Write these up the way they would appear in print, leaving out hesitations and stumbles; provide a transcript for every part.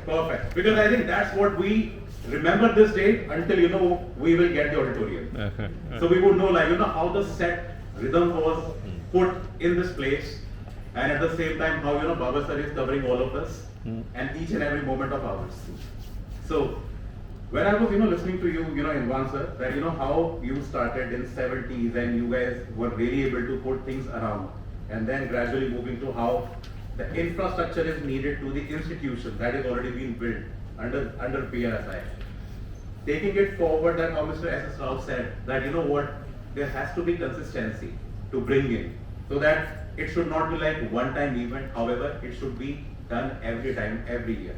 Perfect. Because I think that's what we remember this date until we will get the auditorium. So we would know how the set rhythm was put in this place, and at the same time how Baba sir is covering all of us and each and every moment of ours. So when I was listening to you Invan sir, that how you started in 70s and you guys were really able to put things around, and then gradually moving to how the infrastructure is needed to the institution that is already been built under PRSI. Taking it forward, that how Mr. S. S. Rao said that there has to be consistency to bring in, so that it should not be like one-time event. However, it should be done every time, every year.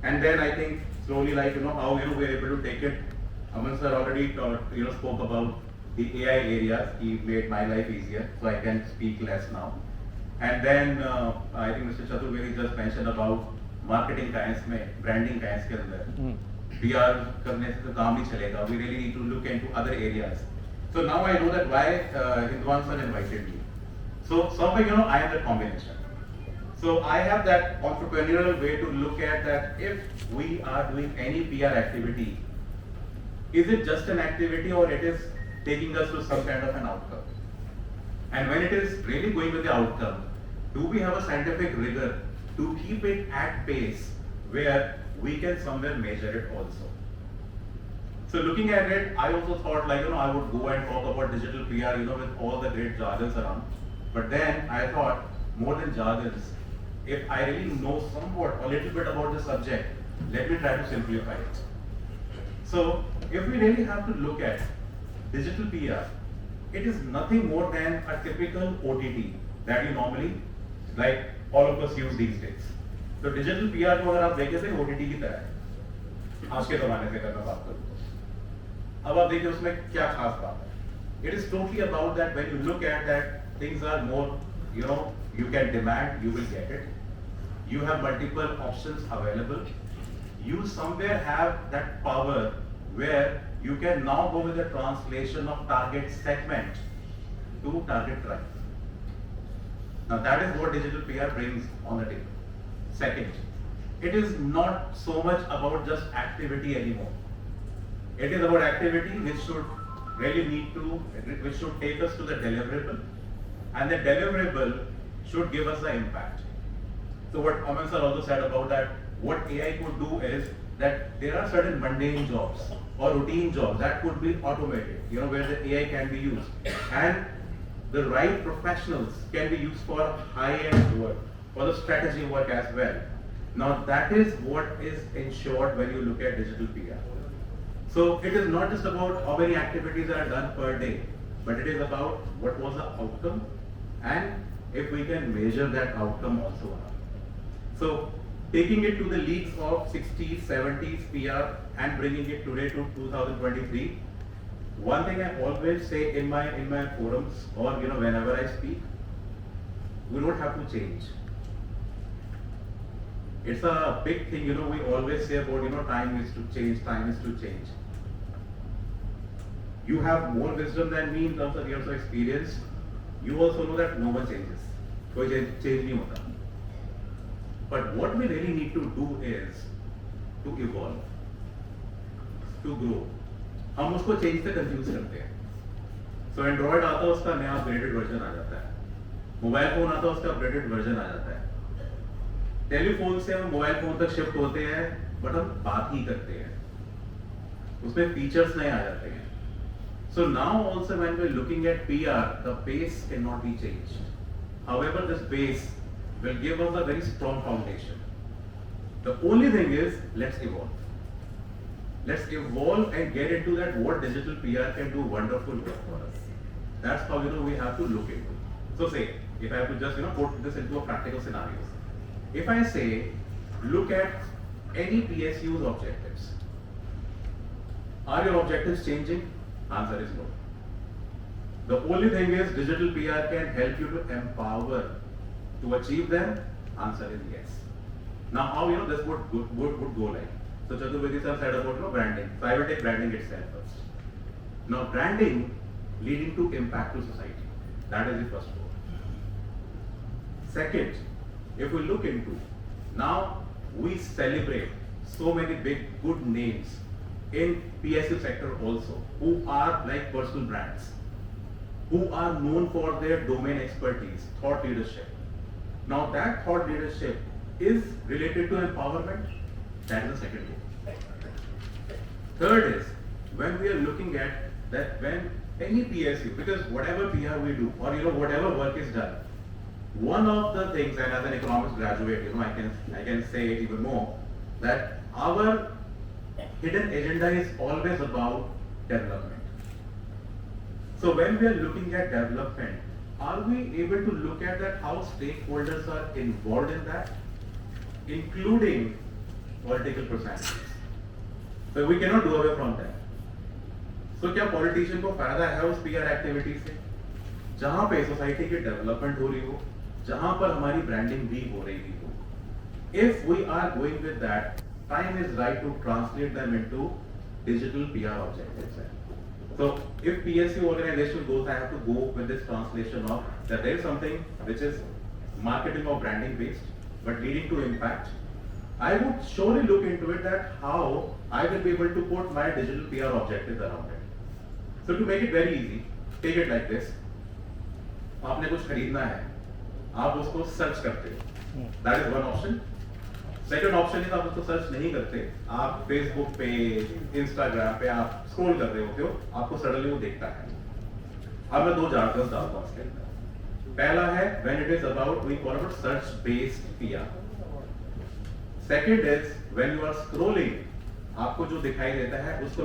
And then I think slowly how we're able to take it. Aman sir already spoke about the AI areas. He made my life easier, so I can speak less now. And then I think Mr. Chaturvedi just mentioned about marketing kinds में, branding kinds के अंदर. PR करने से तो काम नहीं चलेगा. We really need to look into other areas. So now I know that why Hindwan sir invited me. So somewhere I am the combination. So I have that entrepreneurial way to look at that. If we are doing any PR activity, is it just an activity or it is taking us to some kind of an outcome? And when it is really going with the outcome, do we have a scientific rigor to keep it at pace where we can somewhere measure it also? So looking at it, I also thought I would go and talk about digital PR, with all the great jargons around. But then I thought, more than jargons, if I really know somewhat, a little bit about the subject, let me try to simplify it. So if we really have to look at digital PR, it is nothing more than a typical OTT that you normally, like all of us use these days. So digital PR को अगर आप देखें तो OTT की तरह है, आज के ज़माने से अगर मैं बात करूँ तो, अब आप देखिए उसमें क्या खास बात है. It is totally about that when you look at that, things are more, you can demand, you will get it. You have multiple options available. You somewhere have that power where you can now go with the translation of target segment to target tribe. Now that is what digital PR brings on the table. Second, it is not so much about just activity anymore. It is about activity which should which should take us to the deliverable, and the deliverable should give us the impact. So what Aman sir also said about that, what AI could do is that there are certain mundane jobs or routine jobs that could be automated, where the AI can be used, and the right professionals can be used for high-end work, for the strategy work as well. Now that is what is ensured when you look at digital PR. So it is not just about how many activities are done per day, but it is about what was the outcome and if we can measure that outcome also. So taking it to the leagues of 60s, 70s PR and bringing it today to 2023, one thing I always say in my forums or whenever I speak, we don't have to change. It's a big thing, we always say about time is to change, time is to change. You have more wisdom than me in terms of years of experience. You also know that no one changes. कोई change नहीं होता. But what we really need to do is to evolve, to grow. हम उसको change से confuse करते हैं. So Android आता है उसका नया upgraded version आ जाता है. Mobile phone आता है उसका upgraded version आ जाता है. Telephone से हम mobile phone तक shift होते हैं, but हम बात ही करते हैं. उसमें features नए आ जाते हैं. So now also when we're looking at PR, the base cannot be changed. However, this base will give us a very strong foundation. The only thing is, let's evolve. Let's evolve and get into that what digital PR can do wonderful work for us. That's how we have to look into. So say, if I have to just put this into a practical scenarios. If I say, look at any PSU's objectives. Are your objectives changing? Answer is no. The only thing is digital PR can help you to empower to achieve them. Answer is yes. Now how this would go like. So Chaturvedi sir said about branding. So I will take branding itself first. Now branding leading to impact to society. That is the first goal. Second, if we look into now we celebrate so many big good names in PSU sector also, who are like personal brands, who are known for their domain expertise, thought leadership. Now that thought leadership is related to empowerment. That is the second goal. Third is, when we are looking at that, when any PSU, because whatever PR we do, or whatever work is done, one of the things, and as an economics graduate, I can say it even more, that our hidden agenda is always about development. So when we are looking at development, are we able to look at that how stakeholders are involved in that, including political personalities? So we cannot do away from that. So क्या politician को फायदा है उस PR activity से, जहां पे society की development हो रही हो, जहां पर हमारी ब्रांडिंग भी हो रही हो? If we are going with that, time is right to translate them into digital PR objectives. So if PSU organization goes, I have to go with this translation of that there is something which is marketing or branding based, but leading to impact. I would surely look into it that how I will be able to put my digital PR objectives around it. So to make it very easy, take it like this. आपने कुछ खरीदना है, आप उसको search करते हो. That is one option. Second option है आप उसको सर्च नहीं करते, आप फेसबुक पे, इंस्टाग्राम पे आप स्क्रॉल कर रहे होते हो, आपको सडनली वो देखता है. अब मैं दो जार्गन्स डालता हूं इसके अंदर. पहला है when it is about we call it search based PR. Second is when you are scrolling, आपको जो दिखाई देता है उसको